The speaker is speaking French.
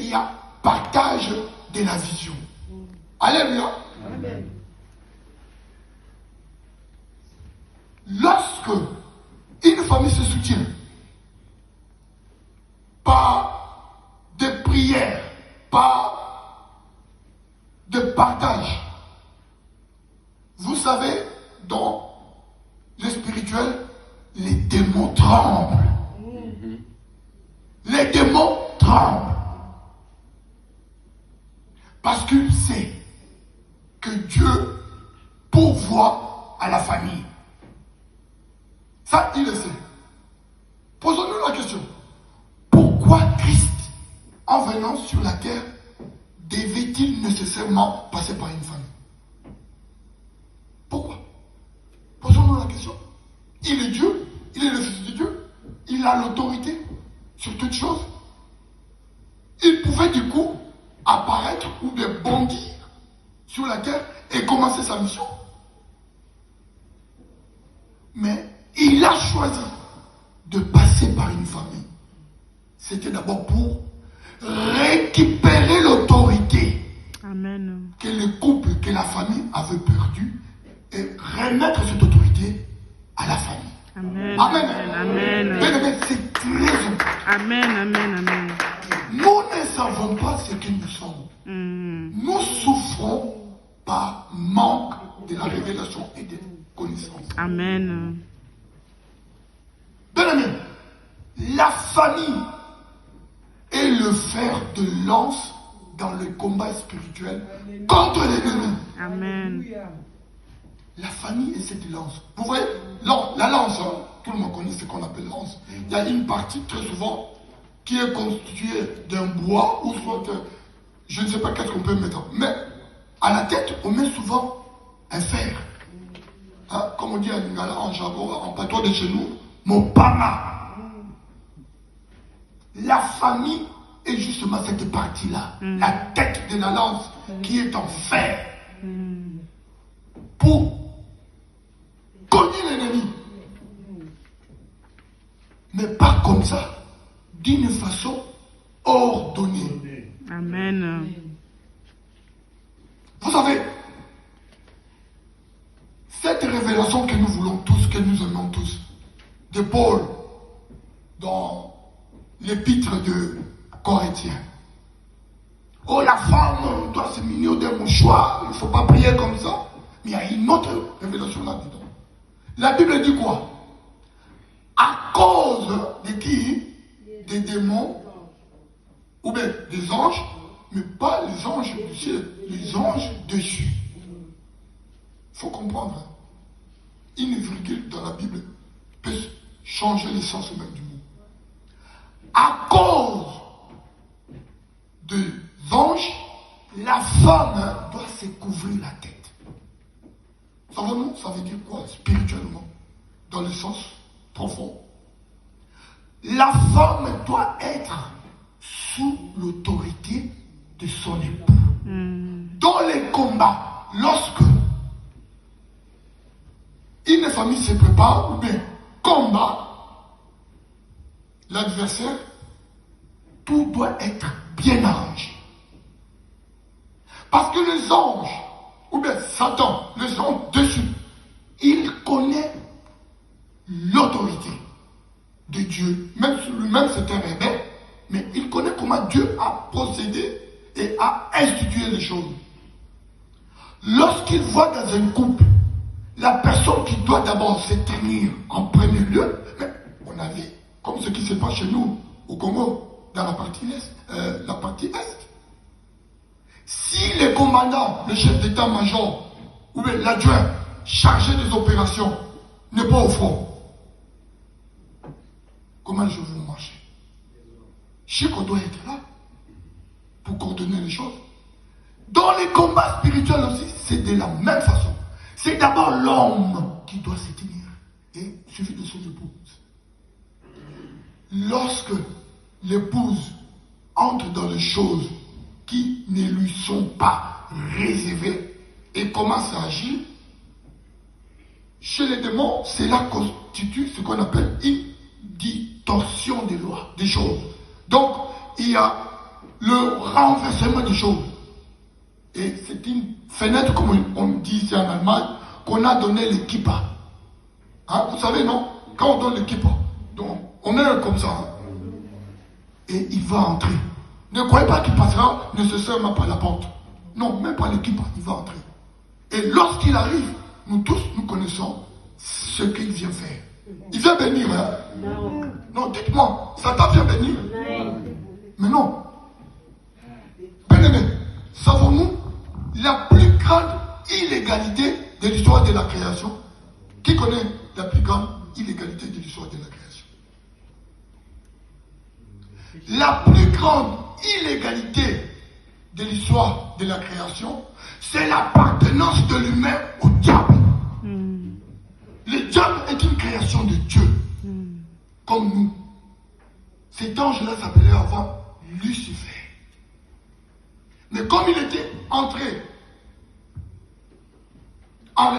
il y a partage de la vision. Alléluia. Amen. Lorsque une famille se soutient par des prières, par de partage, vous savez, dans le spirituel, les démons tremblent. Les démons tremblent. Parce qu'il sait que Dieu pourvoit à la famille. Ça, il le sait. Posons-nous la question. Pourquoi Christ, en venant sur la terre, devait-il nécessairement passer par une famille? Pourquoi? Posons-nous la question. Il est Dieu, il est le Fils de Dieu, il a l'autorité sur toutes choses. Il pouvait du coup apparaître ou bien bondir sur la terre et commencer sa mission. Mais il a choisi de passer par une famille. C'était d'abord pour récupérer l'autorité que le couple, que la famille avait perdue et remettre cette autorité à la famille. Amen. Amen. Amen. Bien-aimés, c'est très important. Amen. Amen. Amen. Nous ne savons pas ce que nous sommes. Nous souffrons par manque de la révélation et de connaissance. Amen. Bien-aimés, la famille est le fer de lance dans le combat spirituel contre l'ennemi. Amen. La famille est cette lance. Vous voyez, la lance, hein, tout le monde connaît ce qu'on appelle lance. Il y a une partie très souvent qui est constituée d'un bois ou soit, je ne sais pas qu'est-ce qu'on peut mettre. Mais à la tête, on met souvent un fer. Hein, comme on dit en lingala, en jargon, en patois de chez nous, mopama. La famille est justement cette partie-là. La tête de la lance qui est en fer. Pour cogner l'ennemi. Mais pas comme ça. D'une façon ordonnée. Amen. Vous savez, cette révélation que nous voulons tous, que nous aimons tous, de Paul, dans l'épître de Corinthiens. Oh, la femme doit se munir d'un mouchoir, il ne faut pas prier comme ça. Mais il y a une autre révélation là-dedans. La Bible dit quoi? À cause de qui? Des démons, ou bien des anges, mais pas les anges du ciel, les anges dessus. Il faut comprendre. Hein? Une virgule dans la Bible peut changer le sens même du mot. À cause des anges, la femme doit se couvrir la tête. Savons-nous, ça veut dire quoi spirituellement, dans le sens profond? La femme doit être sous l'autorité de son époux. Dans les combats, lorsque une famille se prépare ou bien combat l'adversaire, tout doit être bien arrangé. Parce que les anges, ou bien Satan, les anges dessus, il connaît l'autorité de Dieu. Même si lui-même c'est un rebelle, mais il connaît comment Dieu a procédé et a institué les choses. Lorsqu'il voit dans un couple la personne qui doit d'abord se tenir en premier lieu, mais on a vu comme ce qui se passe chez nous au Congo, dans la partie est. Si le commandant, le chef d'état-major ou bien l'adjoint chargé des opérations n'est pas au front, comment je veux marcher? Je sais qu'on doit être là pour coordonner les choses. Dans les combats spirituels aussi, c'est de la même façon. C'est d'abord l'homme qui doit se tenir et suivi de son épouse. Lorsque l'épouse entre dans les choses qui ne lui sont pas réservées et commence à agir, chez les démons, cela constitue ce qu'on appelle une distorsion des lois, des choses. Donc, il y a le renversement des choses. Et c'est une fenêtre, comme on dit ici en Allemagne, qu'on a donné l'équipe. Hein, vous savez, non? Quand on donne l'équipe, donc on met un comme ça. Hein, et il va entrer. Ne croyez pas qu'il passera nécessairement par la porte. Non, même par l'équipe, il va entrer. Et lorsqu'il arrive, nous tous, nous connaissons ce qu'il vient faire. Il vient bénir. Hein? Non, dites-moi, Satan vient bénir? Mais non. Bien-aimés, savons-nous la plus grande illégalité de l'histoire de la création? Qui connaît la plus grande illégalité de l'histoire de la création? La plus grande illégalité de l'histoire de la création, c'est l'appartenance de l'humain au diable. Le diable est une création de Dieu, comme nous. Cet ange-là s'appelait avant Lucifer. Mais comme il était entré